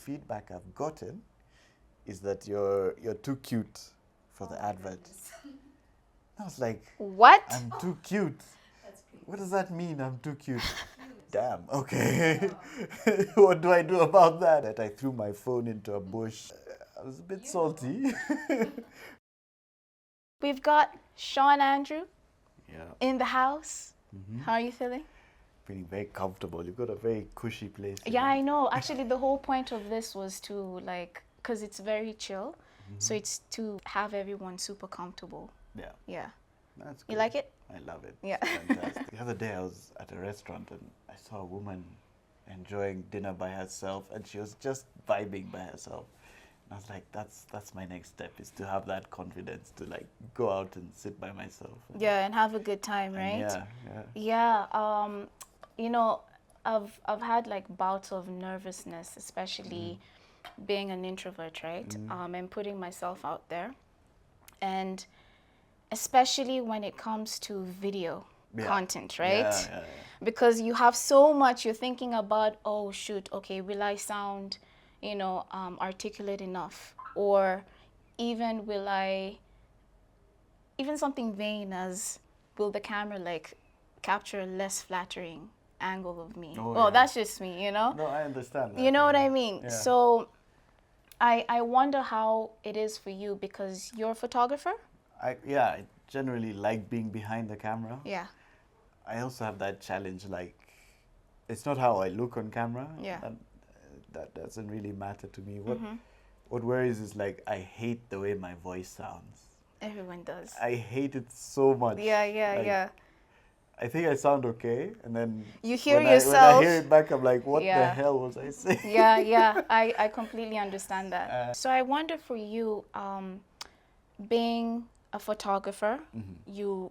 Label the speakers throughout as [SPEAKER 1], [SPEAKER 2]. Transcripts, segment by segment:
[SPEAKER 1] feedback I've gotten is that you're too cute for the advert. I was like,
[SPEAKER 2] What?
[SPEAKER 1] I'm too cute. What does that mean, I'm too cute? Damn, okay. What do I do about that? That I threw my phone into a bush. I was a bit salty.
[SPEAKER 2] We've got Sean Andrew
[SPEAKER 1] Yeah.
[SPEAKER 2] in the house. How are you feeling?
[SPEAKER 1] Feeling very comfortable. You've got a very cushy place.
[SPEAKER 2] Yeah, I know. Actually, the whole point of this was to like, because it's very chill. So it's to have everyone super comfortable.
[SPEAKER 1] Yeah.
[SPEAKER 2] Yeah.
[SPEAKER 1] That's good.
[SPEAKER 2] You like it?
[SPEAKER 1] I love it.
[SPEAKER 2] Yeah.
[SPEAKER 1] It's fantastic. The other day I was at a restaurant and I saw a woman enjoying dinner by herself and she was just vibing by herself. And I was like, that's my next step, is to have that confidence to like go out and sit by myself.
[SPEAKER 2] Yeah, and have a good time,
[SPEAKER 1] And
[SPEAKER 2] right?
[SPEAKER 1] yeah.
[SPEAKER 2] Yeah. You know, I've had like bouts of nervousness, especially being an introvert, right? And putting myself out there. And especially when it comes to video content, right?
[SPEAKER 1] Yeah.
[SPEAKER 2] Because you have so much, you're thinking about, oh shoot, okay, will I sound, articulate enough? Or even even something vain as, will the camera like capture a less flattering angle of me?
[SPEAKER 1] Oh,
[SPEAKER 2] Well,
[SPEAKER 1] yeah.
[SPEAKER 2] that's just me, you know?
[SPEAKER 1] No, I understand that.
[SPEAKER 2] You know what
[SPEAKER 1] yeah.
[SPEAKER 2] I mean?
[SPEAKER 1] Yeah.
[SPEAKER 2] So I wonder how it is for you, because you're a photographer?
[SPEAKER 1] I generally like being behind the camera.
[SPEAKER 2] Yeah.
[SPEAKER 1] I also have that challenge, like, it's not how I look on camera.
[SPEAKER 2] Yeah.
[SPEAKER 1] That doesn't really matter to me. What worries is, like, I hate the way my voice sounds.
[SPEAKER 2] Everyone does.
[SPEAKER 1] I hate it so much. Like,
[SPEAKER 2] Yeah.
[SPEAKER 1] I think I sound okay, and then
[SPEAKER 2] You hear
[SPEAKER 1] when
[SPEAKER 2] yourself.
[SPEAKER 1] I hear it back, I'm like, what the
[SPEAKER 2] Yeah.
[SPEAKER 1] hell was I saying?
[SPEAKER 2] Yeah. I completely understand that. So I wonder for you, being a photographer, you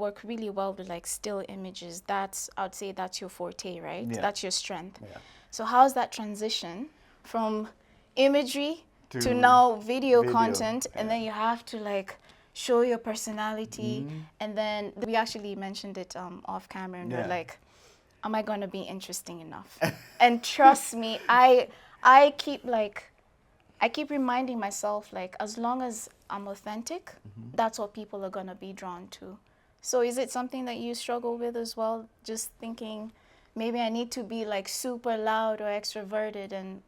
[SPEAKER 2] work really well with like still images. I'd say that's your forte, right?
[SPEAKER 1] Yeah.
[SPEAKER 2] That's your strength.
[SPEAKER 1] Yeah.
[SPEAKER 2] So how's that transition from imagery to
[SPEAKER 1] To
[SPEAKER 2] now video
[SPEAKER 1] video,
[SPEAKER 2] content, and
[SPEAKER 1] yeah.
[SPEAKER 2] then you have to like show your personality, and then we actually mentioned it off camera, and we're
[SPEAKER 1] Yeah.
[SPEAKER 2] like, am I gonna be interesting enough? And trust me, I keep reminding myself, like, as long as I'm authentic, that's what people are gonna be drawn to. So is it something that you struggle with as well? Just thinking, maybe I need to be like super loud or extroverted, and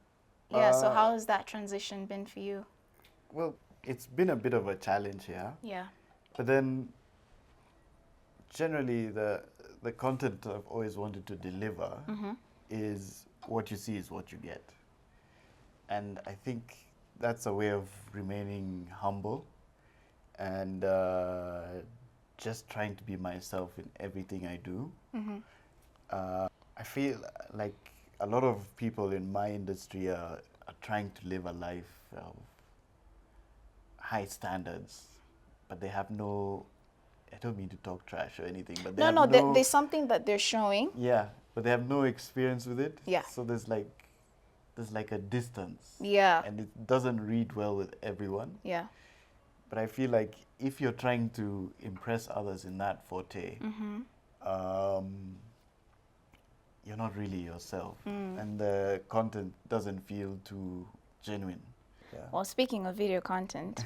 [SPEAKER 2] so how has that transition been for you?
[SPEAKER 1] Well, it's been a bit of a challenge here.
[SPEAKER 2] Yeah.
[SPEAKER 1] But then, generally, the content I've always wanted to deliver is what you see is what you get. And I think that's a way of remaining humble and just trying to be myself in everything I do. I feel like a lot of people in my industry are trying to live a life of high standards, but they have no, I don't mean to talk trash or anything, but they have
[SPEAKER 2] there's something that they're showing.
[SPEAKER 1] yeah, but they have no experience with it.
[SPEAKER 2] Yeah.
[SPEAKER 1] So there's like a distance.
[SPEAKER 2] Yeah.
[SPEAKER 1] And it doesn't read well with everyone.
[SPEAKER 2] Yeah.
[SPEAKER 1] But I feel like if you're trying to impress others in that forte, you're not really yourself, and the content doesn't feel too genuine. Yeah.
[SPEAKER 2] Well, speaking of video content,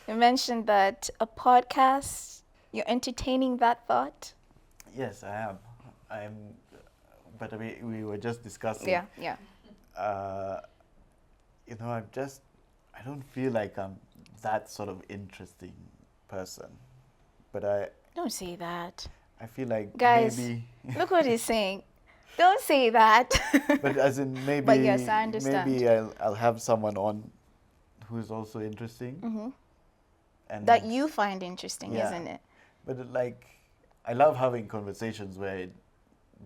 [SPEAKER 2] you mentioned that a podcast, you're entertaining that thought.
[SPEAKER 1] Yes, I am. But we were just discussing.
[SPEAKER 2] Yeah.
[SPEAKER 1] I don't feel like I'm that sort of interesting person, but
[SPEAKER 2] Don't say that.
[SPEAKER 1] I feel like
[SPEAKER 2] Guys,
[SPEAKER 1] maybe.
[SPEAKER 2] look what he's saying. Don't say that.
[SPEAKER 1] But as in maybe.
[SPEAKER 2] But yes, I understand.
[SPEAKER 1] Maybe I'll have someone on who's also interesting. And
[SPEAKER 2] That you find interesting,
[SPEAKER 1] Yeah.
[SPEAKER 2] isn't it?
[SPEAKER 1] But like, I love having conversations where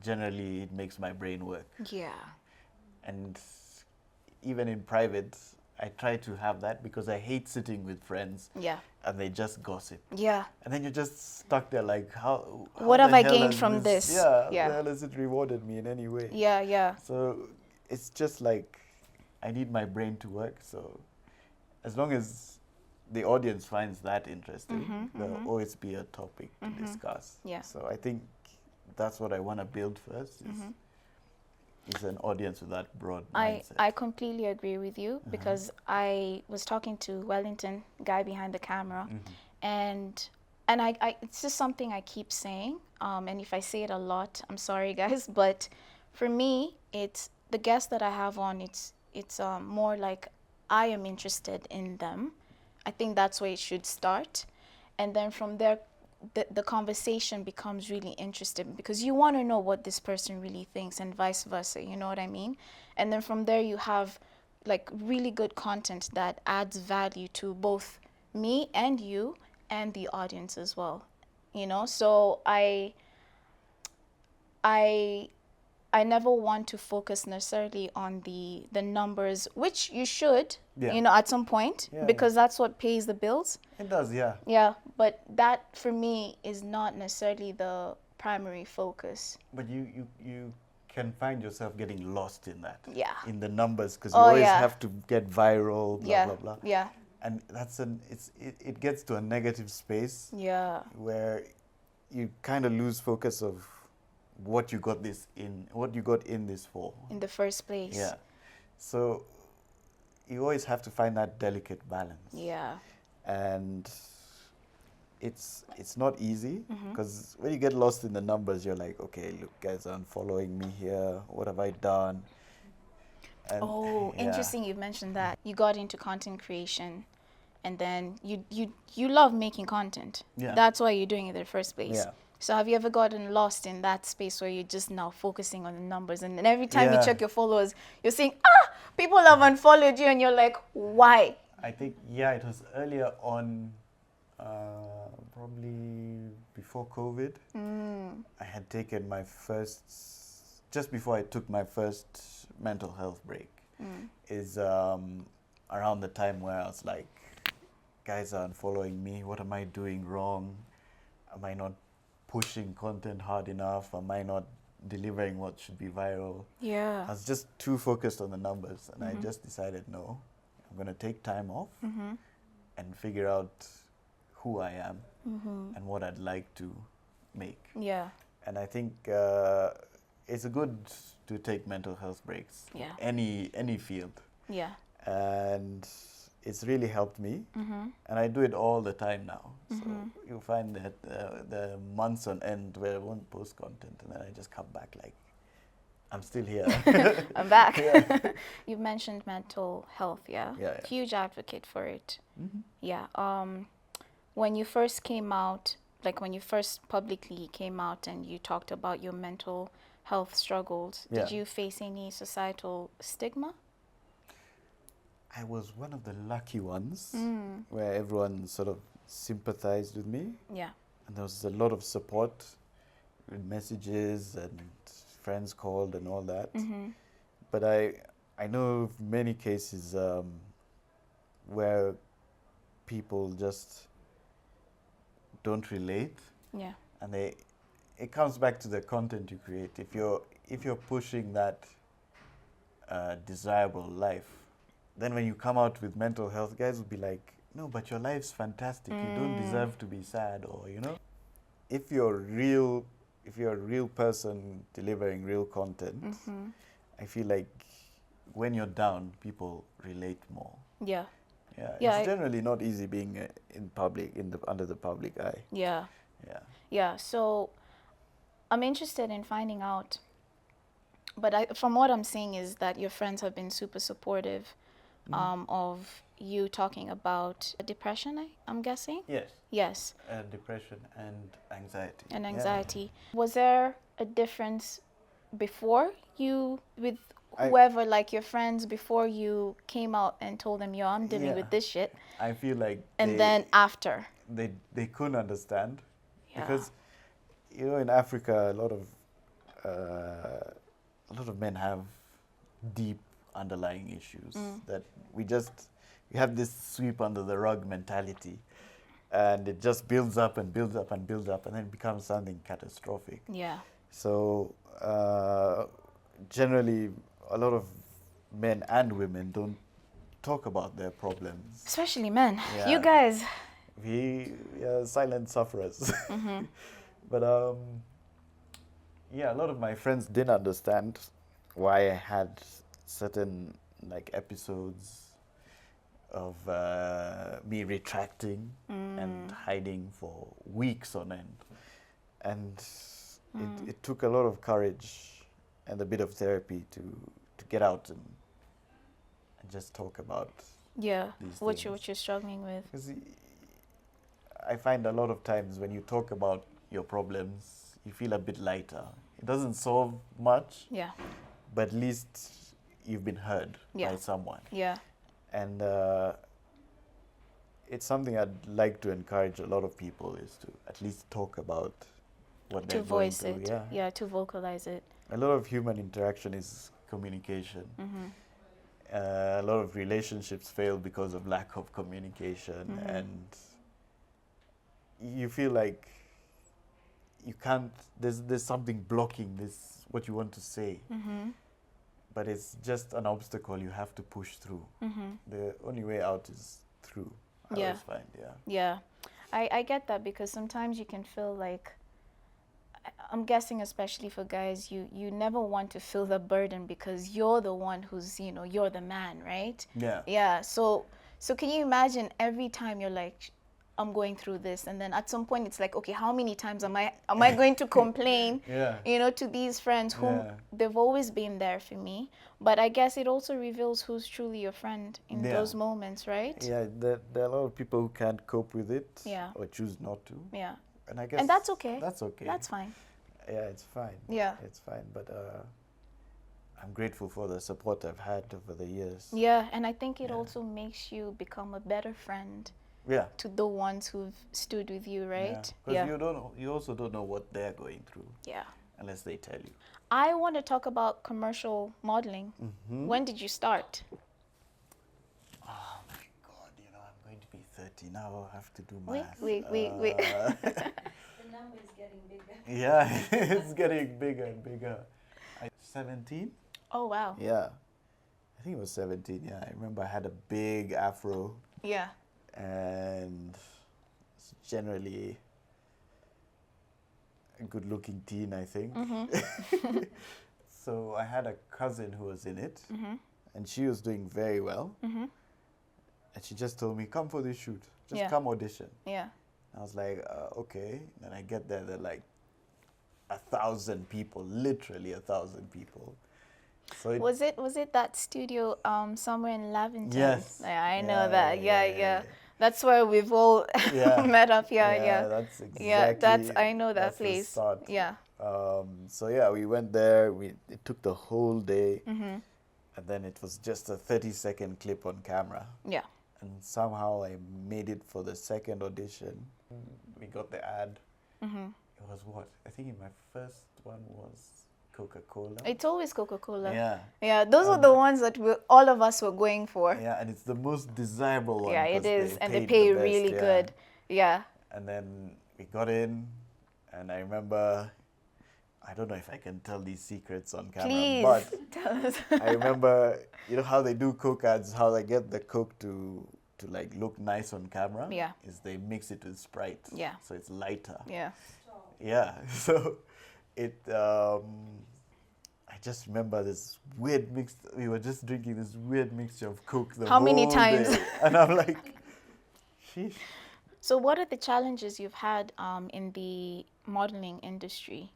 [SPEAKER 1] generally it makes my brain work.
[SPEAKER 2] Yeah.
[SPEAKER 1] And even in private, I try to have that because I hate sitting with friends
[SPEAKER 2] Yeah.
[SPEAKER 1] and they just gossip.
[SPEAKER 2] Yeah.
[SPEAKER 1] And then you're just stuck there like, how
[SPEAKER 2] What
[SPEAKER 1] the
[SPEAKER 2] have I
[SPEAKER 1] hell
[SPEAKER 2] gained
[SPEAKER 1] has
[SPEAKER 2] from this?
[SPEAKER 1] Yeah,
[SPEAKER 2] Yeah.
[SPEAKER 1] how the hell has it rewarded me in any way?
[SPEAKER 2] Yeah.
[SPEAKER 1] So it's just like, I need my brain to work. So as long as the audience finds that interesting, there'll always be a topic to discuss.
[SPEAKER 2] Yeah.
[SPEAKER 1] So I think that's what I want to build first. Is is an audience with that broad
[SPEAKER 2] I
[SPEAKER 1] mindset.
[SPEAKER 2] completely agree with you because I was talking to Wellington, guy behind the camera, and it's just something I keep saying. And if I say it a lot, I'm sorry, guys. But for me, it's the guests that I have on. It's more like I am interested in them. I think that's where it should start, and then from there, the conversation becomes really interesting because you want to know what this person really thinks and vice versa, you know what I mean? And then from there you have like really good content that adds value to both me and you and the audience as well, you know? So I I never want to focus necessarily on the numbers, which you should,
[SPEAKER 1] Yeah.
[SPEAKER 2] you know, at some point,
[SPEAKER 1] Yeah,
[SPEAKER 2] because that's what pays the bills.
[SPEAKER 1] It does, yeah.
[SPEAKER 2] Yeah, but that for me is not necessarily the primary focus.
[SPEAKER 1] But you can find yourself getting lost in that.
[SPEAKER 2] Yeah.
[SPEAKER 1] In the numbers, because you
[SPEAKER 2] Oh,
[SPEAKER 1] always
[SPEAKER 2] yeah.
[SPEAKER 1] have to get viral, blah,
[SPEAKER 2] Yeah,
[SPEAKER 1] blah, blah.
[SPEAKER 2] yeah,
[SPEAKER 1] And it gets to a negative space
[SPEAKER 2] yeah,
[SPEAKER 1] where you kind of lose focus of what you got in this for.
[SPEAKER 2] in the first place.
[SPEAKER 1] Yeah. So you always have to find that delicate balance.
[SPEAKER 2] Yeah,
[SPEAKER 1] And it's not easy because when you get lost in the numbers, you're like, okay, look, guys are unfollowing me here. What have I done? And
[SPEAKER 2] oh,
[SPEAKER 1] yeah.
[SPEAKER 2] interesting you've mentioned that. You got into content creation and then you love making content.
[SPEAKER 1] Yeah.
[SPEAKER 2] That's why you're doing it in the first place.
[SPEAKER 1] Yeah.
[SPEAKER 2] So have you ever gotten lost in that space where you're just now focusing on the numbers and then every time you
[SPEAKER 1] Yeah.
[SPEAKER 2] check your followers, you're saying, people have unfollowed you and you're like, why?
[SPEAKER 1] I think, yeah, it was earlier on, probably before COVID. I had taken my just before I took my first mental health break, is around the time where I was like, guys are unfollowing me. What am I doing wrong? Am I not pushing content hard enough? Am I not delivering what should be viral?
[SPEAKER 2] Yeah.
[SPEAKER 1] I was just too focused on the numbers, and I just decided, no, I'm going to take time off and figure out who I am and what I'd like to make.
[SPEAKER 2] Yeah.
[SPEAKER 1] And I think it's good to take mental health breaks.
[SPEAKER 2] Yeah.
[SPEAKER 1] Any field.
[SPEAKER 2] Yeah.
[SPEAKER 1] And it's really helped me. And I do it all the time now. So you'll find that the months on end where I won't post content, and then I just come back like, I'm still here.
[SPEAKER 2] I'm back.
[SPEAKER 1] Yeah.
[SPEAKER 2] You've mentioned mental health, yeah?
[SPEAKER 1] Yeah, yeah.
[SPEAKER 2] Huge advocate for it. Yeah. When you first came out, like when you first publicly came out and you talked about your mental health struggles,
[SPEAKER 1] Yeah.
[SPEAKER 2] did you face any societal stigma?
[SPEAKER 1] I was one of the lucky ones where everyone sort of sympathized with me.
[SPEAKER 2] Yeah.
[SPEAKER 1] And there was a lot of support with messages, and friends called and all that. But I know of many cases where people just don't relate,
[SPEAKER 2] Yeah.
[SPEAKER 1] and it comes back to the content you create. If you're pushing that desirable life, then when you come out with mental health, guys will be like, no, but your life's fantastic. You don't deserve to be sad, or if you're a real person delivering real content, I feel like when you're down, people relate more.
[SPEAKER 2] Yeah.
[SPEAKER 1] Yeah,
[SPEAKER 2] Yeah,
[SPEAKER 1] it's generally not easy being in public, under the public eye.
[SPEAKER 2] Yeah.
[SPEAKER 1] Yeah.
[SPEAKER 2] Yeah. So I'm interested in finding out, but from what I'm seeing is that your friends have been super supportive of you talking about depression, I'm guessing?
[SPEAKER 1] Yes.
[SPEAKER 2] Yes.
[SPEAKER 1] Depression and anxiety.
[SPEAKER 2] And
[SPEAKER 1] Yeah.
[SPEAKER 2] anxiety. Was there a difference before you, with
[SPEAKER 1] I-
[SPEAKER 2] whoever, like your friends, before you came out and told them, yo, I'm dealing
[SPEAKER 1] Yeah.
[SPEAKER 2] with this shit,
[SPEAKER 1] I feel like
[SPEAKER 2] and then after?
[SPEAKER 1] they couldn't understand,
[SPEAKER 2] Yeah.
[SPEAKER 1] because in Africa a lot of men have deep underlying issues that we have this sweep under the rug mentality, and it just builds up and builds up and builds up, and then it becomes something catastrophic.
[SPEAKER 2] Yeah.
[SPEAKER 1] So generally a lot of men and women don't talk about their problems.
[SPEAKER 2] Especially men.
[SPEAKER 1] Yeah.
[SPEAKER 2] You guys.
[SPEAKER 1] We are silent sufferers. But yeah, a lot of my friends didn't understand, why I had certain like episodes of me retracting and hiding for weeks on end. And it took a lot of courage and a bit of therapy to get out and just talk about
[SPEAKER 2] Yeah.
[SPEAKER 1] these
[SPEAKER 2] What
[SPEAKER 1] things.
[SPEAKER 2] you're struggling with.
[SPEAKER 1] Because I find a lot of times when you talk about your problems, you feel a bit lighter. It doesn't solve much,
[SPEAKER 2] Yeah.
[SPEAKER 1] but at least you've been heard
[SPEAKER 2] Yeah.
[SPEAKER 1] by someone.
[SPEAKER 2] Yeah.
[SPEAKER 1] And it's something I'd like to encourage a lot of people is to at least talk about what
[SPEAKER 2] To
[SPEAKER 1] they're going
[SPEAKER 2] voice
[SPEAKER 1] through.
[SPEAKER 2] it. Yeah, to vocalize it.
[SPEAKER 1] A lot of human interaction is communication. A lot of relationships fail because of lack of communication, and you feel like you can't. There's something blocking this what you want to say, but it's just an obstacle you have to push through. The only way out is through. I
[SPEAKER 2] Yeah.
[SPEAKER 1] always find, yeah.
[SPEAKER 2] Yeah, I get that because sometimes you can feel like, I'm guessing especially for guys, you never want to feel the burden because you're the one who's, you're the man, right?
[SPEAKER 1] Yeah.
[SPEAKER 2] Yeah, so can you imagine every time you're like, I'm going through this, and then at some point it's like, okay, how many times am I going to complain,
[SPEAKER 1] Yeah.
[SPEAKER 2] to these friends who
[SPEAKER 1] Yeah.
[SPEAKER 2] they've always been there for me, but I guess it also reveals who's truly your friend in
[SPEAKER 1] Yeah.
[SPEAKER 2] those moments, right?
[SPEAKER 1] Yeah, there are a lot of people who can't cope with it,
[SPEAKER 2] Yeah.
[SPEAKER 1] or choose not to.
[SPEAKER 2] Yeah.
[SPEAKER 1] And I guess
[SPEAKER 2] And that's okay.
[SPEAKER 1] That's okay.
[SPEAKER 2] That's fine.
[SPEAKER 1] Yeah, it's fine.
[SPEAKER 2] Yeah.
[SPEAKER 1] It's fine. But I'm grateful for the support I've had over the years.
[SPEAKER 2] Yeah, and I think it
[SPEAKER 1] Yeah.
[SPEAKER 2] also makes you become a better friend
[SPEAKER 1] Yeah.
[SPEAKER 2] to the ones who've stood with you, right?
[SPEAKER 1] Because you also don't know what they're going through
[SPEAKER 2] Yeah.
[SPEAKER 1] unless they tell you.
[SPEAKER 2] I want to talk about commercial modeling. When did you start?
[SPEAKER 1] Oh my God, I'm going to be 30 now. I have to do
[SPEAKER 2] Wait,
[SPEAKER 1] math.
[SPEAKER 2] wait.
[SPEAKER 3] The number is getting bigger.
[SPEAKER 1] Yeah, it's getting bigger and bigger. 17?
[SPEAKER 2] Oh, wow.
[SPEAKER 1] Yeah. I think it was 17, yeah. I remember I had a big afro
[SPEAKER 2] Yeah.
[SPEAKER 1] and generally a good-looking teen, I think. So I had a cousin who was in it, and she was doing very well. And she just told me, come for this shoot. Just
[SPEAKER 2] Yeah.
[SPEAKER 1] come audition.
[SPEAKER 2] Yeah.
[SPEAKER 1] I was like, okay. Then I get there, they're like 1,000 people, literally 1,000 people. So it,
[SPEAKER 2] Was it that studio somewhere in Lavington?
[SPEAKER 1] Yes.
[SPEAKER 2] Yeah, I know
[SPEAKER 1] Yeah,
[SPEAKER 2] that.
[SPEAKER 1] yeah,
[SPEAKER 2] Yeah.
[SPEAKER 1] yeah.
[SPEAKER 2] That's where we've all
[SPEAKER 1] Yeah.
[SPEAKER 2] met up. Yeah.
[SPEAKER 1] That's exactly.
[SPEAKER 2] Yeah, I know that
[SPEAKER 1] that's the
[SPEAKER 2] place.
[SPEAKER 1] start.
[SPEAKER 2] Yeah.
[SPEAKER 1] So yeah, we went there. It took the whole day, and then it was just a 30-second clip on camera.
[SPEAKER 2] Yeah.
[SPEAKER 1] And somehow I made it for the second audition. We got the ad. It was what? I think my first one was Coca-Cola.
[SPEAKER 2] It's always Coca-Cola.
[SPEAKER 1] Yeah.
[SPEAKER 2] Yeah, those were the ones that all of us were going for.
[SPEAKER 1] Yeah, and it's the most desirable one.
[SPEAKER 2] Yeah, it
[SPEAKER 1] 'cause
[SPEAKER 2] is, and they
[SPEAKER 1] paid
[SPEAKER 2] pay
[SPEAKER 1] the best,
[SPEAKER 2] really
[SPEAKER 1] yeah.
[SPEAKER 2] good. Yeah.
[SPEAKER 1] And then we got in, and I remember, I don't know if I can tell these secrets on camera,
[SPEAKER 2] Please
[SPEAKER 1] but
[SPEAKER 2] tell us.
[SPEAKER 1] I remember, how they do Coke ads, how they get the Coke to like look nice on camera.
[SPEAKER 2] Yeah.
[SPEAKER 1] Is they mix it with Sprite.
[SPEAKER 2] Yeah.
[SPEAKER 1] So it's lighter.
[SPEAKER 2] Yeah.
[SPEAKER 1] Yeah. So it, I just remember this weird mix. We were just drinking this weird mixture of Coke the
[SPEAKER 2] How many
[SPEAKER 1] whole
[SPEAKER 2] times?
[SPEAKER 1] day. And I'm like, sheesh.
[SPEAKER 2] So what are the challenges you've had in the modeling industry?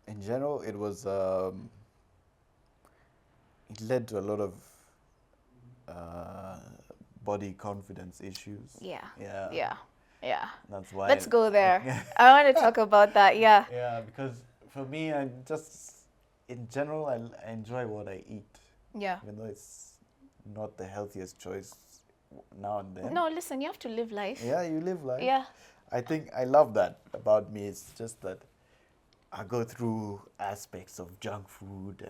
[SPEAKER 1] In general, it was, it led to a lot of body confidence issues.
[SPEAKER 2] Yeah.
[SPEAKER 1] Yeah.
[SPEAKER 2] Yeah. Yeah.
[SPEAKER 1] That's why.
[SPEAKER 2] Let's go there. I want to talk about that. Yeah.
[SPEAKER 1] Yeah, because for me, I just, in general, I enjoy what I eat,
[SPEAKER 2] Yeah.
[SPEAKER 1] even though it's not the healthiest choice now and then.
[SPEAKER 2] No, listen, you have to live life.
[SPEAKER 1] Yeah, you live life.
[SPEAKER 2] Yeah.
[SPEAKER 1] I think I love that about me. It's just that I go through aspects of junk food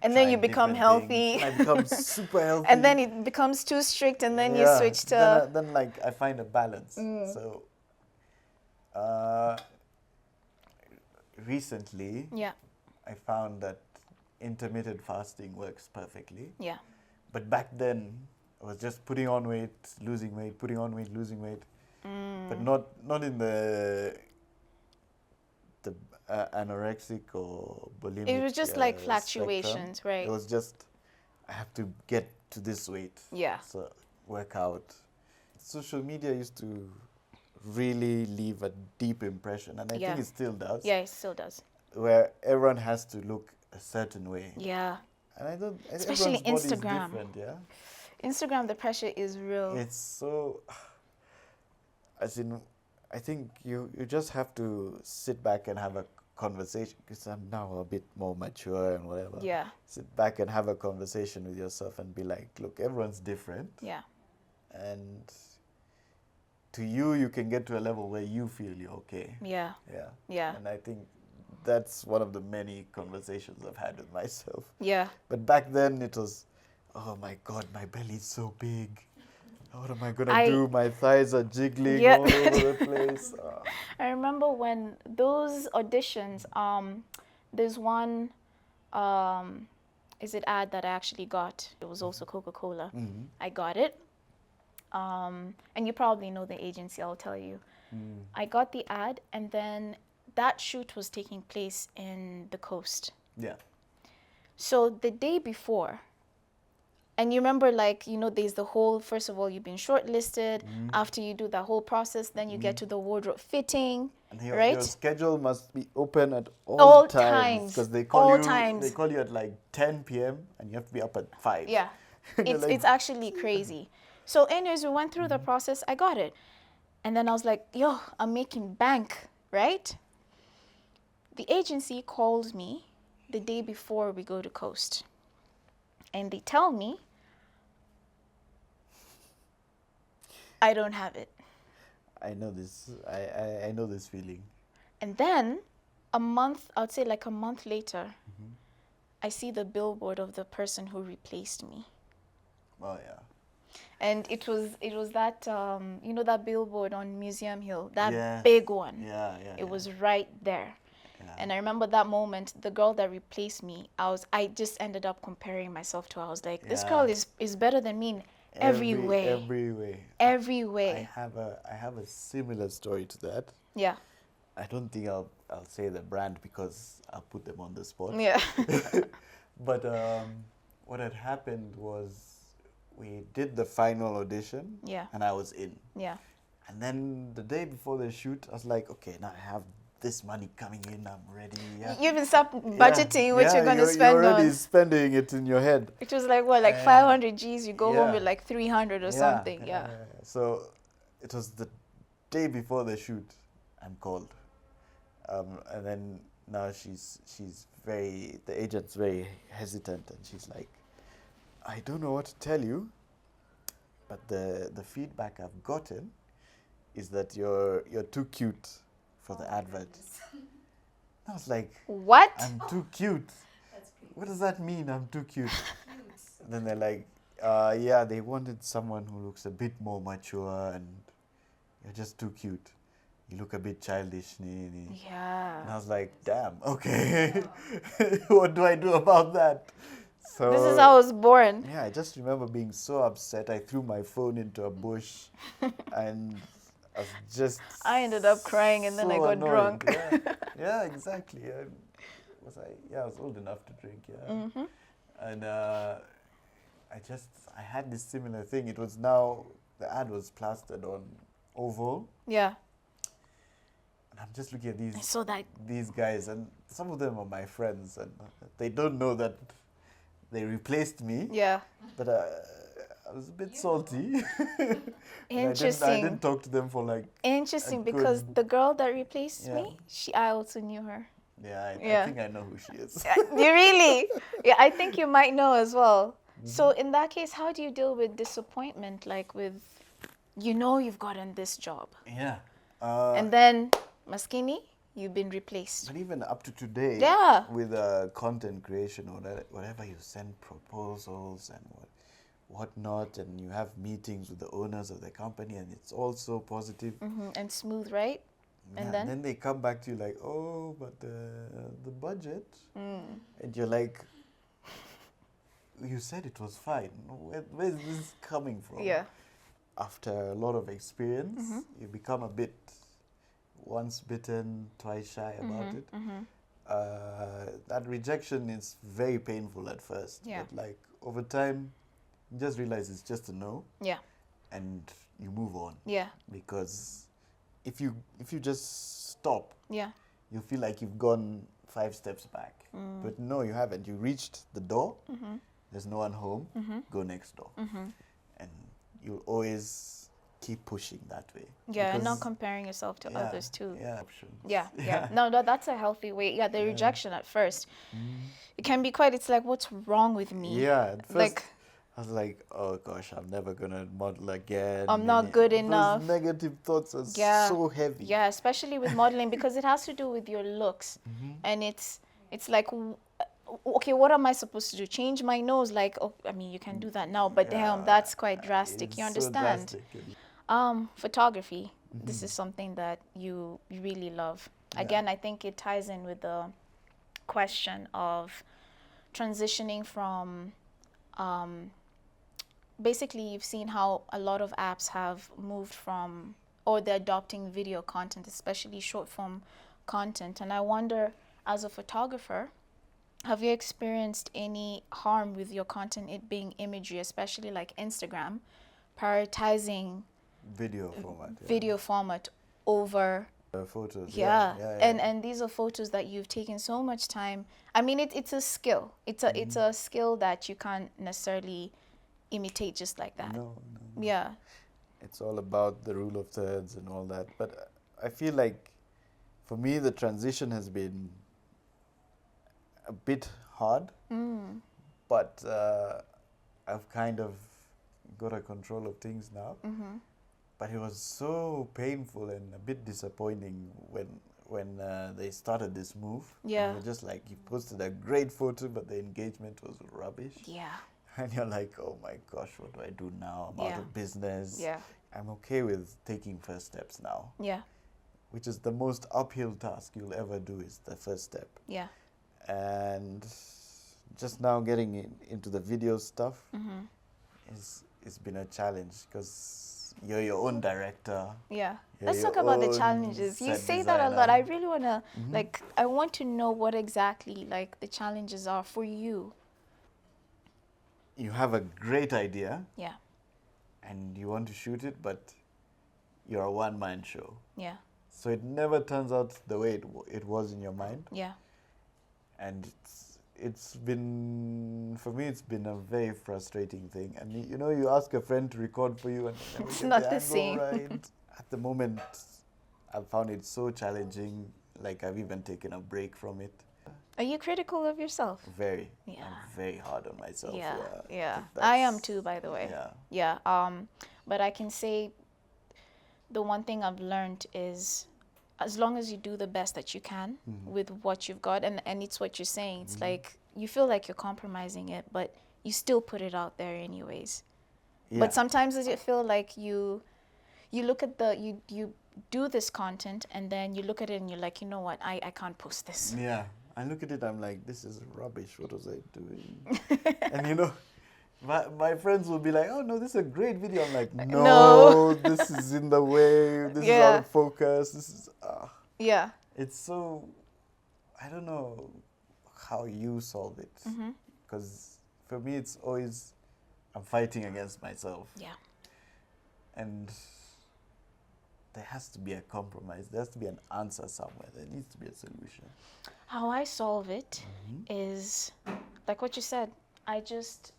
[SPEAKER 2] And then
[SPEAKER 1] try
[SPEAKER 2] you become
[SPEAKER 1] different things.
[SPEAKER 2] healthy.
[SPEAKER 1] I become super healthy.
[SPEAKER 2] And then it becomes too strict, and then you
[SPEAKER 1] Yeah,
[SPEAKER 2] switch to.
[SPEAKER 1] then like I find a balance. So recently
[SPEAKER 2] Yeah.
[SPEAKER 1] I found that intermittent fasting works perfectly.
[SPEAKER 2] Yeah.
[SPEAKER 1] But back then I was just putting on weight, losing weight, putting on weight, losing weight. But not in the anorexic or bulimic.
[SPEAKER 2] It was just like
[SPEAKER 1] spectrum.
[SPEAKER 2] fluctuations, right?
[SPEAKER 1] It was just, I have to get to this weight.
[SPEAKER 2] Yeah.
[SPEAKER 1] So work out. Social media used to really leave a deep impression, and I
[SPEAKER 2] Yeah.
[SPEAKER 1] think it still does.
[SPEAKER 2] Yeah, it still does.
[SPEAKER 1] Where everyone has to look a certain way.
[SPEAKER 2] Yeah.
[SPEAKER 1] And I don't.
[SPEAKER 2] Especially
[SPEAKER 1] everyone's body is
[SPEAKER 2] Instagram.
[SPEAKER 1] different, yeah.
[SPEAKER 2] Instagram, the pressure is real.
[SPEAKER 1] It's so. As in, I think you just have to sit back and have a conversation, because I'm now a bit more mature and whatever.
[SPEAKER 2] Yeah.
[SPEAKER 1] Sit back and have a conversation with yourself and be like, look, everyone's different.
[SPEAKER 2] Yeah.
[SPEAKER 1] And to you, you can get to a level where you feel you're okay.
[SPEAKER 2] Yeah.
[SPEAKER 1] Yeah.
[SPEAKER 2] Yeah.
[SPEAKER 1] And I think that's one of the many conversations I've had with myself.
[SPEAKER 2] Yeah.
[SPEAKER 1] But back then it was, oh my God, my belly's so big. What am I gonna do? My thighs are jiggling all over the place. Oh.
[SPEAKER 2] I remember when those auditions, there's one, is it ad that I actually got? It was also Coca-Cola.
[SPEAKER 1] Mm-hmm.
[SPEAKER 2] I got it. And you probably know the agency, I'll tell you. I got the ad, and then that shoot was taking place in the coast.
[SPEAKER 1] Yeah.
[SPEAKER 2] So the day before, and you remember, like, you know, there's the whole, first of all, you've been shortlisted. After you do that whole process, then you get to the wardrobe fitting,
[SPEAKER 1] And
[SPEAKER 2] right?
[SPEAKER 1] your schedule must be open at all
[SPEAKER 2] All
[SPEAKER 1] times.
[SPEAKER 2] times.
[SPEAKER 1] Because they call
[SPEAKER 2] All
[SPEAKER 1] you,
[SPEAKER 2] times.
[SPEAKER 1] they call you at like 10 p.m. and you have to be up at 5.
[SPEAKER 2] Yeah,
[SPEAKER 1] You're like,
[SPEAKER 2] it's actually crazy. So anyways, we went through the process. I got it. And then I was like, yo, I'm making bank, right? The agency calls me the day before we go to Coast. And they tell me, I don't have it.
[SPEAKER 1] I know this. I know this feeling.
[SPEAKER 2] And then a month, I would say like a month later, I see the billboard of the person who replaced me.
[SPEAKER 1] Oh yeah.
[SPEAKER 2] And it was that, you know, that billboard on Museum Hill, that
[SPEAKER 1] Yeah.
[SPEAKER 2] big one.
[SPEAKER 1] Yeah.
[SPEAKER 2] It was right there.
[SPEAKER 1] Yeah.
[SPEAKER 2] And I remember that moment, the girl that replaced me, I just ended up comparing myself to her. I was like, this
[SPEAKER 1] Yeah.
[SPEAKER 2] girl is better than me in every way.
[SPEAKER 1] Every way.
[SPEAKER 2] Every way.
[SPEAKER 1] I have a similar story to that.
[SPEAKER 2] Yeah.
[SPEAKER 1] I don't think I'll say the brand because I'll put them on the spot.
[SPEAKER 2] Yeah.
[SPEAKER 1] But what had happened was we did the final audition.
[SPEAKER 2] Yeah.
[SPEAKER 1] And I was in.
[SPEAKER 2] Yeah.
[SPEAKER 1] And then the day before the shoot, I was like, okay, now I have this money coming in, I'm ready. Yeah.
[SPEAKER 2] You even start budgeting what you're going to spend
[SPEAKER 1] you're already
[SPEAKER 2] on.
[SPEAKER 1] spending it in your head.
[SPEAKER 2] It was like, what, like 500 G's? You go home
[SPEAKER 1] Yeah.
[SPEAKER 2] with like 300 or something. Yeah.
[SPEAKER 1] So it was the day before the shoot, I'm called. And then now the agent's very hesitant, and she's like, I don't know what to tell you, but the feedback I've gotten is that you're too cute for the advert. I was like,
[SPEAKER 2] What?
[SPEAKER 1] I'm too cute.
[SPEAKER 3] That's great.
[SPEAKER 1] What does that mean, I'm too cute?
[SPEAKER 3] Cute.
[SPEAKER 1] And then they're like, yeah, they wanted someone who looks a bit more mature, and you're just too cute. You look a bit childish. And I
[SPEAKER 2] Yeah.
[SPEAKER 1] was like, damn, okay. What do I do about that? So
[SPEAKER 2] This is how I was born.
[SPEAKER 1] yeah, I just remember being so upset. I threw my phone into a bush, and I was just.
[SPEAKER 2] I ended up crying, and then I
[SPEAKER 1] so
[SPEAKER 2] got
[SPEAKER 1] annoyed.
[SPEAKER 2] drunk.
[SPEAKER 1] Yeah, exactly. I was old enough to drink. Yeah. And I had this similar thing. It was now the ad was plastered on oval,
[SPEAKER 2] Yeah.
[SPEAKER 1] and I'm just looking at
[SPEAKER 2] I saw that.
[SPEAKER 1] these guys, and some of them are my friends, and they don't know that they replaced me.
[SPEAKER 2] Yeah.
[SPEAKER 1] But I was a bit salty. And
[SPEAKER 2] Interesting.
[SPEAKER 1] I didn't talk to them for like.
[SPEAKER 2] Interesting,
[SPEAKER 1] a
[SPEAKER 2] because
[SPEAKER 1] good-
[SPEAKER 2] the girl that replaced
[SPEAKER 1] Yeah.
[SPEAKER 2] me, I also knew her.
[SPEAKER 1] Yeah, I
[SPEAKER 2] Yeah.
[SPEAKER 1] think I know who she is.
[SPEAKER 2] You really? Yeah, I think you might know as well. So in that case, how do you deal with disappointment? Like with, you know, you've gotten this job,
[SPEAKER 1] Yeah.
[SPEAKER 2] and then Maskini, you've been replaced.
[SPEAKER 1] But even up to today,
[SPEAKER 2] Yeah.
[SPEAKER 1] with content creation or whatever, you send proposals and whatnot, and you have meetings with the owners of the company, and it's all so positive.
[SPEAKER 2] And smooth, right? And
[SPEAKER 1] Yeah,
[SPEAKER 2] then?
[SPEAKER 1] they come back to you like, oh, but the budget, and you're like, you said it was fine. Where's this coming from?
[SPEAKER 2] Yeah.
[SPEAKER 1] After a lot of experience, you become a bit once bitten, twice shy about it. That rejection is very painful at first.
[SPEAKER 2] Yeah.
[SPEAKER 1] But like over time, you just realize it's just a no.
[SPEAKER 2] Yeah.
[SPEAKER 1] And you move on.
[SPEAKER 2] Yeah.
[SPEAKER 1] Because if you just stop,
[SPEAKER 2] Yeah.
[SPEAKER 1] you feel like you've gone 5 steps back. But no, you haven't. You reached the door. There's no one home. Go next door. And you'll always keep pushing that way.
[SPEAKER 2] Yeah, and not
[SPEAKER 1] Because-
[SPEAKER 2] comparing yourself to others too.
[SPEAKER 1] Yeah, options.
[SPEAKER 2] Yeah. No, that's a healthy way. Yeah, the rejection at first. It can be quite, it's like, what's wrong with me?
[SPEAKER 1] Yeah, at first
[SPEAKER 2] Like,
[SPEAKER 1] I was like, oh gosh, I'm never gonna model again.
[SPEAKER 2] I'm not good enough.
[SPEAKER 1] Those negative thoughts are
[SPEAKER 2] Yeah.
[SPEAKER 1] so heavy.
[SPEAKER 2] yeah, especially with modeling because it has to do with your looks. And it's like, okay, what am I supposed to do? Change my nose? Like, oh, I mean, you can do that now, but damn,
[SPEAKER 1] Yeah,
[SPEAKER 2] that's quite drastic.
[SPEAKER 1] it's
[SPEAKER 2] You
[SPEAKER 1] so
[SPEAKER 2] understand?
[SPEAKER 1] drastic.
[SPEAKER 2] Photography. This is something that you really love.
[SPEAKER 1] Yeah.
[SPEAKER 2] Again, I think it ties in with the question of transitioning from basically you've seen how a lot of apps have moved from, or they're adopting video content, especially short form content. And I wonder, as a photographer, have you experienced any harm with your content, it being imagery, especially like Instagram, prioritizing
[SPEAKER 1] Video format. Yeah.
[SPEAKER 2] video format over
[SPEAKER 1] Photos.
[SPEAKER 2] yeah.
[SPEAKER 1] Yeah.
[SPEAKER 2] And these are photos that you've taken so much time. I mean, it's a skill. It's a skill that you can't necessarily imitate just like that.
[SPEAKER 1] No.
[SPEAKER 2] Yeah.
[SPEAKER 1] It's all about the rule of thirds and all that. But I feel like for me, the transition has been a bit hard. But I've kind of got a control of things now. But it was so painful and a bit disappointing when they started this move.
[SPEAKER 2] Yeah.
[SPEAKER 1] And you're just like, you posted a great photo, but the engagement was rubbish.
[SPEAKER 2] Yeah.
[SPEAKER 1] And you're like, oh my gosh, what do I do now? I'm out
[SPEAKER 2] Yeah.
[SPEAKER 1] of business.
[SPEAKER 2] Yeah.
[SPEAKER 1] I'm okay with taking first steps now,
[SPEAKER 2] Yeah.
[SPEAKER 1] which is the most uphill task you'll ever do, is the first step.
[SPEAKER 2] Yeah.
[SPEAKER 1] And just now getting into the video stuff it's been a challenge because you're your own director.
[SPEAKER 2] Yeah.
[SPEAKER 1] You're
[SPEAKER 2] Let's
[SPEAKER 1] your
[SPEAKER 2] talk about the
[SPEAKER 1] own
[SPEAKER 2] challenges. You
[SPEAKER 1] set
[SPEAKER 2] say that a lot.
[SPEAKER 1] designer.
[SPEAKER 2] I really want to, like, I want to know what exactly, like, the challenges are for you.
[SPEAKER 1] You have a great idea
[SPEAKER 2] Yeah.
[SPEAKER 1] and you want to shoot it, but you're a one-man show.
[SPEAKER 2] Yeah.
[SPEAKER 1] So it never turns out the way it was in your mind.
[SPEAKER 2] Yeah.
[SPEAKER 1] And it's been, for me, it's been a very frustrating thing. And you know, you ask a friend to record for you and you never
[SPEAKER 2] It's
[SPEAKER 1] get
[SPEAKER 2] not
[SPEAKER 1] the
[SPEAKER 2] the
[SPEAKER 1] angle
[SPEAKER 2] same.
[SPEAKER 1] right. At the moment, I've found it so challenging. Like, I've even taken a break from it.
[SPEAKER 2] Are you critical of yourself?
[SPEAKER 1] Very.
[SPEAKER 2] Yeah.
[SPEAKER 1] I'm very hard on myself.
[SPEAKER 2] Yeah.
[SPEAKER 1] I
[SPEAKER 2] Yeah.
[SPEAKER 1] think
[SPEAKER 2] I am
[SPEAKER 1] that's-
[SPEAKER 2] too, by the way.
[SPEAKER 1] Yeah.
[SPEAKER 2] Yeah. But I can say the one thing I've learned is as long as you do the best that you can with what you've got, and it's what you're saying, it's like you feel like you're compromising it, but you still put it out there anyways.
[SPEAKER 1] Yeah.
[SPEAKER 2] But sometimes you feel like you look at you do this content and then you look at it and you're like, you know what, I can't post this.
[SPEAKER 1] Yeah. I look at it, I'm like, this is rubbish. What was I doing? And you know, my friends will be like, oh no, this is a great video. I'm like, no, this is in the way. This is out of focus. This is,
[SPEAKER 2] Yeah.
[SPEAKER 1] it's so, I don't know how you solve it. Because for me, it's always, I'm fighting against myself.
[SPEAKER 2] Yeah.
[SPEAKER 1] And there has to be a compromise. There has to be an answer somewhere. There needs to be a solution.
[SPEAKER 2] How I solve it is like what you said. I just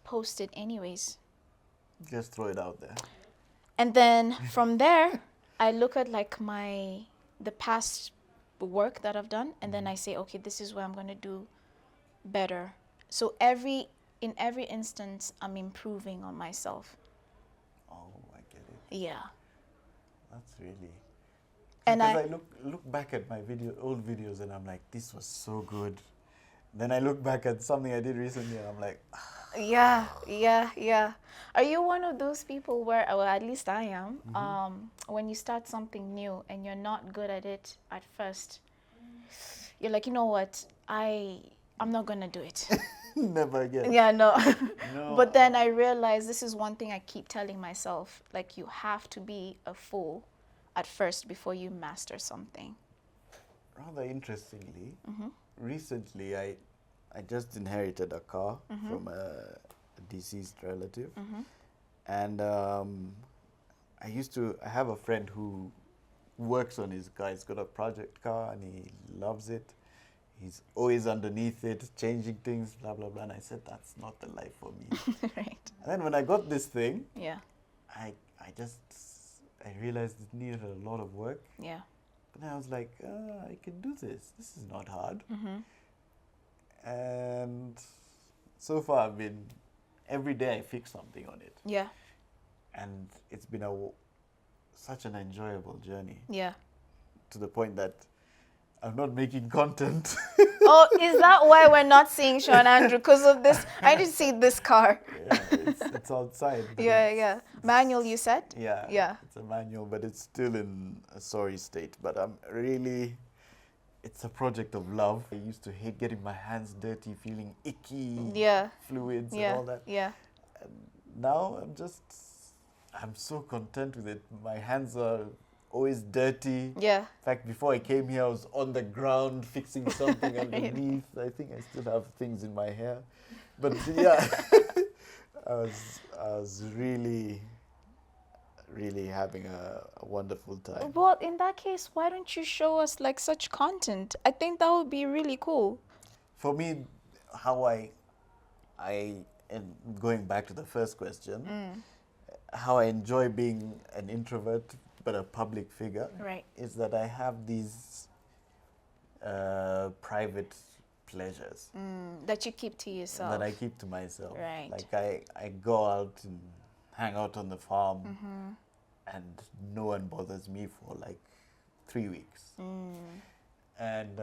[SPEAKER 2] post it anyways.
[SPEAKER 1] Just throw it out there.
[SPEAKER 2] And then from there, I look at like the past work that I've done, and then I say, okay, this is where I'm gonna do better. So in every instance, I'm improving on myself.
[SPEAKER 1] Oh, I get it.
[SPEAKER 2] Yeah.
[SPEAKER 1] That's really.
[SPEAKER 2] And
[SPEAKER 1] Because I look back at my old videos, and I'm like, this was so good. Then I look back at something I did recently, and I'm like,
[SPEAKER 2] Yeah. Are you one of those people where, well, at least I am, when you start something new and you're not good at it at first, you're like, you know what, I'm not gonna do it.
[SPEAKER 1] never again.
[SPEAKER 2] Yeah, no.
[SPEAKER 1] No.
[SPEAKER 2] But then I realized this is one thing I keep telling myself, like, you have to be a fool at first before you master something?
[SPEAKER 1] Rather interestingly, recently I just inherited a car from a deceased relative, and I have a friend who works on his car. He's got a project car and he loves it. He's always underneath it, changing things, blah, blah, blah. And I said, that's not the life for me.
[SPEAKER 2] Right.
[SPEAKER 1] And then when I got this thing,
[SPEAKER 2] Yeah.
[SPEAKER 1] I realized it needed a lot of work.
[SPEAKER 2] Yeah.
[SPEAKER 1] But then I was like, I can do this. This is not hard. And so far, every day I fix something on it.
[SPEAKER 2] Yeah.
[SPEAKER 1] And it's been such an enjoyable journey,
[SPEAKER 2] Yeah.
[SPEAKER 1] to the point that I'm not making content.
[SPEAKER 2] Oh, is that why we're not seeing Sean Andrew? Because of this? I didn't see this car.
[SPEAKER 1] Yeah, it's outside. but
[SPEAKER 2] Yeah. Manual, you said?
[SPEAKER 1] Yeah.
[SPEAKER 2] Yeah.
[SPEAKER 1] It's a manual, but it's still in a sorry state. But it's a project of love. I used to hate getting my hands dirty, feeling icky, fluids and all that.
[SPEAKER 2] Yeah.
[SPEAKER 1] And now I'm so content with it. My hands are always dirty.
[SPEAKER 2] Yeah.
[SPEAKER 1] In fact, before I came here, I was on the ground fixing something underneath. I think I still have things in my hair. But yeah, I was really having a wonderful time.
[SPEAKER 2] Well, in that case, why don't you show us like such content? I think that would be really cool.
[SPEAKER 1] For me, and going back to the first question, how I enjoy being an introvert but a public figure,
[SPEAKER 2] Right.
[SPEAKER 1] is that I have these private pleasures
[SPEAKER 2] That you keep to yourself.
[SPEAKER 1] that I keep to myself.
[SPEAKER 2] Right.
[SPEAKER 1] Like I go out and hang out on the farm, and no one bothers me for like 3 weeks. And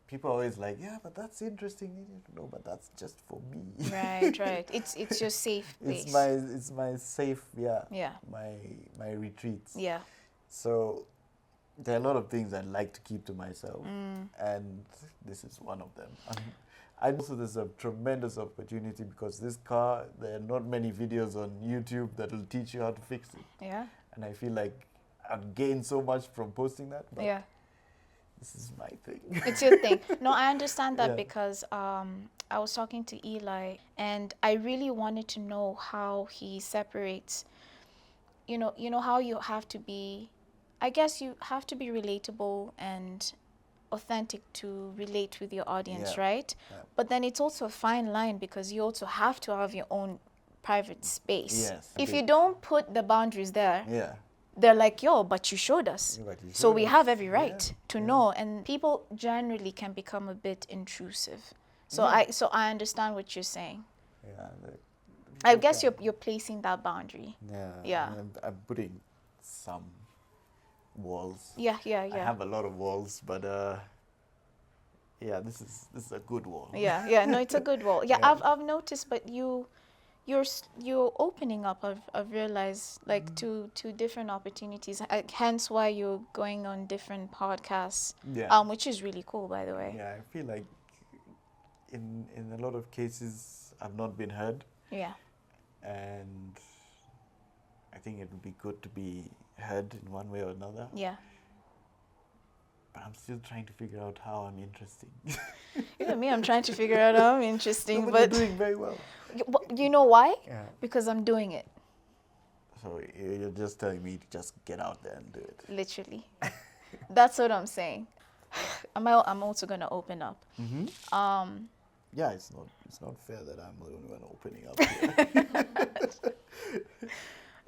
[SPEAKER 1] people are always like, yeah, but that's interesting. No, but that's just for me.
[SPEAKER 2] Right. It's your safe place.
[SPEAKER 1] It's my safe,
[SPEAKER 2] Yeah.
[SPEAKER 1] my retreats.
[SPEAKER 2] Yeah.
[SPEAKER 1] So there are a lot of things I like to keep to myself, and this is one of them. I also, there's a tremendous opportunity because this car, there are not many videos on YouTube that will teach you how to fix it.
[SPEAKER 2] Yeah.
[SPEAKER 1] And I feel like I've gained so much from posting that, but
[SPEAKER 2] Yeah.
[SPEAKER 1] this is my thing.
[SPEAKER 2] It's your thing. No, I understand that
[SPEAKER 1] Yeah.
[SPEAKER 2] because I was talking to Eli and I really wanted to know how he separates, you know how you have to be, I guess you have to be relatable and authentic to relate with your audience,
[SPEAKER 1] Yeah.
[SPEAKER 2] right?
[SPEAKER 1] Yeah.
[SPEAKER 2] But then it's also a fine line because you also have to have your own private space.
[SPEAKER 1] Yes,
[SPEAKER 2] If
[SPEAKER 1] indeed.
[SPEAKER 2] you don't put the boundaries there,
[SPEAKER 1] Yeah.
[SPEAKER 2] they're like, yo, but you showed us.
[SPEAKER 1] Yeah, but you
[SPEAKER 2] So
[SPEAKER 1] showed
[SPEAKER 2] we
[SPEAKER 1] us.
[SPEAKER 2] have every right
[SPEAKER 1] Yeah,
[SPEAKER 2] to
[SPEAKER 1] yeah.
[SPEAKER 2] know. And people generally can become a bit intrusive. So
[SPEAKER 1] Yeah.
[SPEAKER 2] I understand what you're saying.
[SPEAKER 1] Yeah.
[SPEAKER 2] I guess you're placing that boundary.
[SPEAKER 1] Yeah.
[SPEAKER 2] Yeah.
[SPEAKER 1] And I'm putting some walls.
[SPEAKER 2] Yeah.
[SPEAKER 1] I have a lot of walls, but yeah, this is a good wall.
[SPEAKER 2] Yeah. No, it's a good wall. Yeah,
[SPEAKER 1] Yeah.
[SPEAKER 2] I've noticed, but you're opening up. I've realized like to different opportunities. Hence why you're going on different podcasts.
[SPEAKER 1] Yeah.
[SPEAKER 2] Which is really cool, by the way.
[SPEAKER 1] Yeah, I feel like in a lot of cases I've not been heard,
[SPEAKER 2] Yeah.
[SPEAKER 1] and I think it would be good to be heard in one way or another.
[SPEAKER 2] Yeah.
[SPEAKER 1] But I'm still trying to figure out how I'm interesting.
[SPEAKER 2] Even me, I'm trying to figure out how I'm interesting,
[SPEAKER 1] No,
[SPEAKER 2] but
[SPEAKER 1] you're doing very well.
[SPEAKER 2] You know why?
[SPEAKER 1] Yeah.
[SPEAKER 2] Because I'm doing it,
[SPEAKER 1] So you're just telling me to just get out there and do it.
[SPEAKER 2] literally. That's what I'm saying. I'm also gonna open up.
[SPEAKER 1] Yeah, it's not fair that I'm the only one opening up here.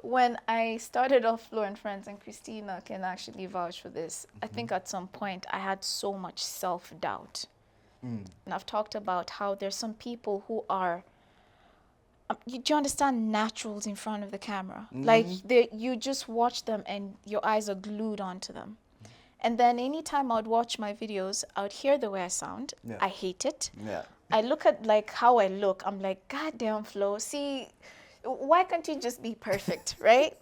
[SPEAKER 2] When I started off Flo and Friends, and Christina can actually vouch for this, I think at some point I had so much self-doubt. And I've talked about how there's some people who are, do you understand, naturals in front of the camera? Like you just watch them and your eyes are glued onto them. And then anytime I'd watch my videos, I would hear the way I sound.
[SPEAKER 1] Yeah.
[SPEAKER 2] I hate it.
[SPEAKER 1] Yeah.
[SPEAKER 2] I look at like how I look. I'm like, God damn, Flo. See, why can't you just be perfect, right?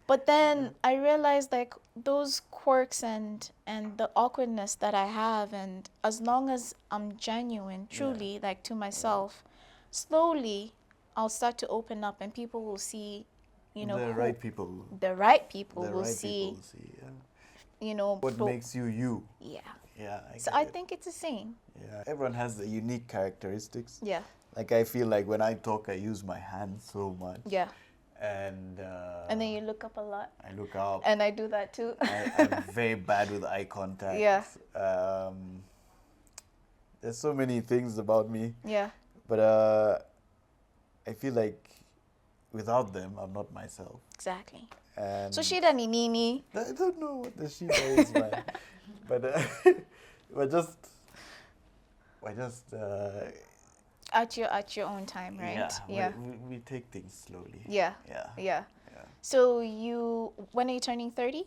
[SPEAKER 2] But then I realized like those quirks and the awkwardness that I have, and as long as I'm genuine, truly, like to myself, slowly I'll start to open up and people will see you know,
[SPEAKER 1] the
[SPEAKER 2] who
[SPEAKER 1] right people.
[SPEAKER 2] the right people
[SPEAKER 1] The
[SPEAKER 2] will
[SPEAKER 1] right
[SPEAKER 2] see,
[SPEAKER 1] people see. Yeah.
[SPEAKER 2] you know,
[SPEAKER 1] What makes you you?
[SPEAKER 2] yeah.
[SPEAKER 1] Yeah.
[SPEAKER 2] So
[SPEAKER 1] get
[SPEAKER 2] I
[SPEAKER 1] it.
[SPEAKER 2] think it's the same.
[SPEAKER 1] Yeah. Everyone has the unique characteristics.
[SPEAKER 2] Yeah.
[SPEAKER 1] Like I feel like when I talk, I use my hands so much.
[SPEAKER 2] Yeah.
[SPEAKER 1] And
[SPEAKER 2] And then you look up a lot.
[SPEAKER 1] I look up.
[SPEAKER 2] And I do that too.
[SPEAKER 1] I'm very bad with eye contact.
[SPEAKER 2] Yeah.
[SPEAKER 1] There's so many things about me,
[SPEAKER 2] Yeah.
[SPEAKER 1] but I feel like without them, I'm not myself.
[SPEAKER 2] Exactly.
[SPEAKER 1] And
[SPEAKER 2] So shida ni nini.
[SPEAKER 1] I don't know what the shida is, man. But we're just
[SPEAKER 2] At your own time, right?
[SPEAKER 1] Yeah. We take things slowly.
[SPEAKER 2] Yeah.
[SPEAKER 1] Yeah.
[SPEAKER 2] Yeah.
[SPEAKER 1] Yeah.
[SPEAKER 2] So when are you turning 30?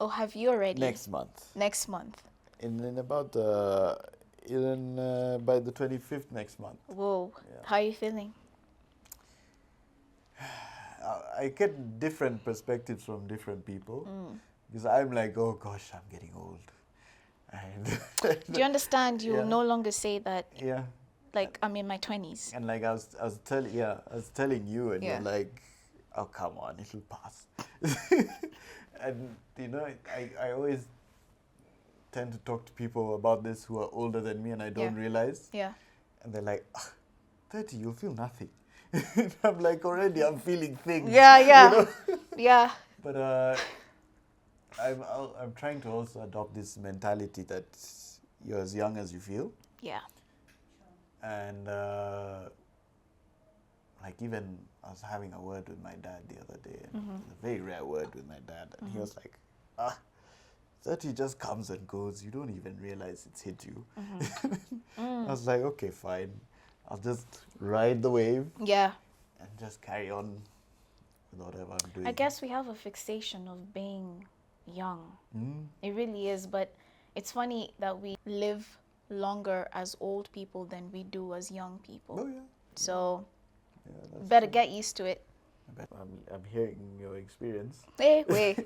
[SPEAKER 2] Or have you already?
[SPEAKER 1] Next month.
[SPEAKER 2] Next month.
[SPEAKER 1] In about by the 25th next month.
[SPEAKER 2] Whoa.
[SPEAKER 1] Yeah.
[SPEAKER 2] How are you feeling?
[SPEAKER 1] I get different perspectives from different people because I'm like, oh gosh, I'm getting old. And
[SPEAKER 2] Do you understand? You
[SPEAKER 1] Yeah.
[SPEAKER 2] will no longer say that,
[SPEAKER 1] yeah,
[SPEAKER 2] like, I'm in my 20s.
[SPEAKER 1] and like I was telling you, and
[SPEAKER 2] Yeah.
[SPEAKER 1] you're like, oh come on, it'll pass. And you know, I always tend to talk to people about this who are older than me, and I don't
[SPEAKER 2] Yeah.
[SPEAKER 1] realize,
[SPEAKER 2] Yeah.
[SPEAKER 1] and they're like, 30, you'll feel nothing. I'm like, already, I'm feeling things.
[SPEAKER 2] Yeah, yeah.
[SPEAKER 1] You know?
[SPEAKER 2] Yeah.
[SPEAKER 1] But I'm trying to also adopt this mentality that you're as young as you feel,
[SPEAKER 2] Yeah.
[SPEAKER 1] and like even I was having a word with my dad the other day, and it was a very rare word with my dad, and he was like, 30 just comes and goes. You don't even realize it's hit you. I was like, okay, fine. I'll just ride the wave
[SPEAKER 2] Yeah.
[SPEAKER 1] and just carry on with whatever I'm doing.
[SPEAKER 2] I guess we have a fixation of being young. It really is, but it's funny that we live longer as old people than we do as young people.
[SPEAKER 1] Oh, yeah.
[SPEAKER 2] So
[SPEAKER 1] Yeah, that's
[SPEAKER 2] better
[SPEAKER 1] true.
[SPEAKER 2] get used to it.
[SPEAKER 1] I'm hearing your experience.
[SPEAKER 2] Hey, wait.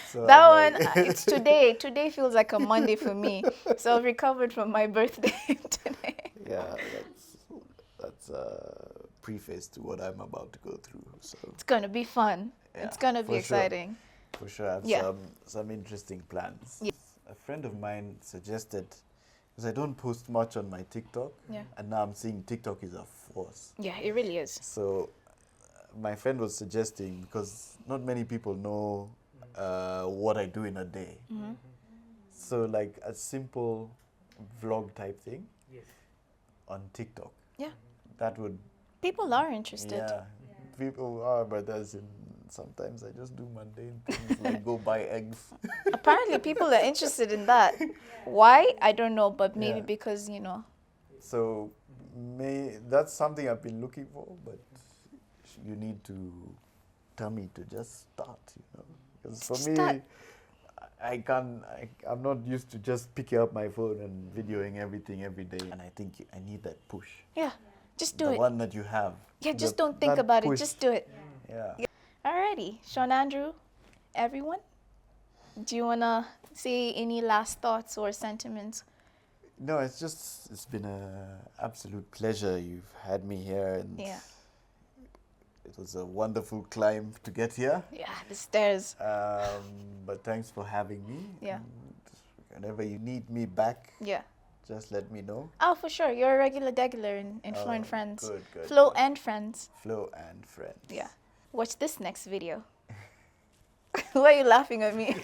[SPEAKER 1] So
[SPEAKER 2] That
[SPEAKER 1] I'm
[SPEAKER 2] one,
[SPEAKER 1] like-
[SPEAKER 2] it's today. Today feels like a Monday for me. So I've recovered from my birthday today.
[SPEAKER 1] Yeah, that's a preface to what I'm about to go through. So
[SPEAKER 2] It's going to be fun.
[SPEAKER 1] Yeah,
[SPEAKER 2] It's going to be
[SPEAKER 1] for sure.
[SPEAKER 2] exciting.
[SPEAKER 1] for sure, I have
[SPEAKER 2] Yeah.
[SPEAKER 1] some interesting plans.
[SPEAKER 2] Yeah.
[SPEAKER 1] A friend of mine suggested, because I don't post much on my TikTok,
[SPEAKER 2] Yeah.
[SPEAKER 1] and now I'm seeing TikTok is a force.
[SPEAKER 2] Yeah, it really is.
[SPEAKER 1] So my friend was suggesting, because not many people know what I do in a day. So like a simple vlog type thing on TikTok.
[SPEAKER 2] Yeah.
[SPEAKER 1] That would,
[SPEAKER 2] People are interested.
[SPEAKER 1] yeah, people are, but as in sometimes I just do mundane things like go buy eggs.
[SPEAKER 2] Apparently, people are interested in that. Why? I don't know, but maybe
[SPEAKER 1] Yeah.
[SPEAKER 2] because, you know.
[SPEAKER 1] So that's something I've been looking for, but you need to tell me to just start, you know. Because for
[SPEAKER 2] Start.
[SPEAKER 1] me, I'm not used to just picking up my phone and videoing everything every day. And I think I need that push.
[SPEAKER 2] Yeah, just do
[SPEAKER 1] The
[SPEAKER 2] it.
[SPEAKER 1] one that you have.
[SPEAKER 2] Yeah, just
[SPEAKER 1] That-
[SPEAKER 2] don't think
[SPEAKER 1] that
[SPEAKER 2] about
[SPEAKER 1] push.
[SPEAKER 2] it. Just do it.
[SPEAKER 1] Yeah.
[SPEAKER 2] Alrighty, Sean Andrew, everyone, do you want to say any last thoughts or sentiments?
[SPEAKER 1] No, it's been an absolute pleasure. You've had me here, and
[SPEAKER 2] Yeah.
[SPEAKER 1] it was a wonderful climb to get here.
[SPEAKER 2] Yeah, the stairs.
[SPEAKER 1] But thanks for having me.
[SPEAKER 2] Yeah.
[SPEAKER 1] And whenever you need me back,
[SPEAKER 2] Yeah.
[SPEAKER 1] just let me know.
[SPEAKER 2] Oh, for sure. You're a regular degular in Flo and
[SPEAKER 1] Oh,
[SPEAKER 2] Friends.
[SPEAKER 1] good,
[SPEAKER 2] Flo
[SPEAKER 1] good.
[SPEAKER 2] and Friends.
[SPEAKER 1] Flo and Friends.
[SPEAKER 2] Yeah. Watch this next video. Why are you laughing at me?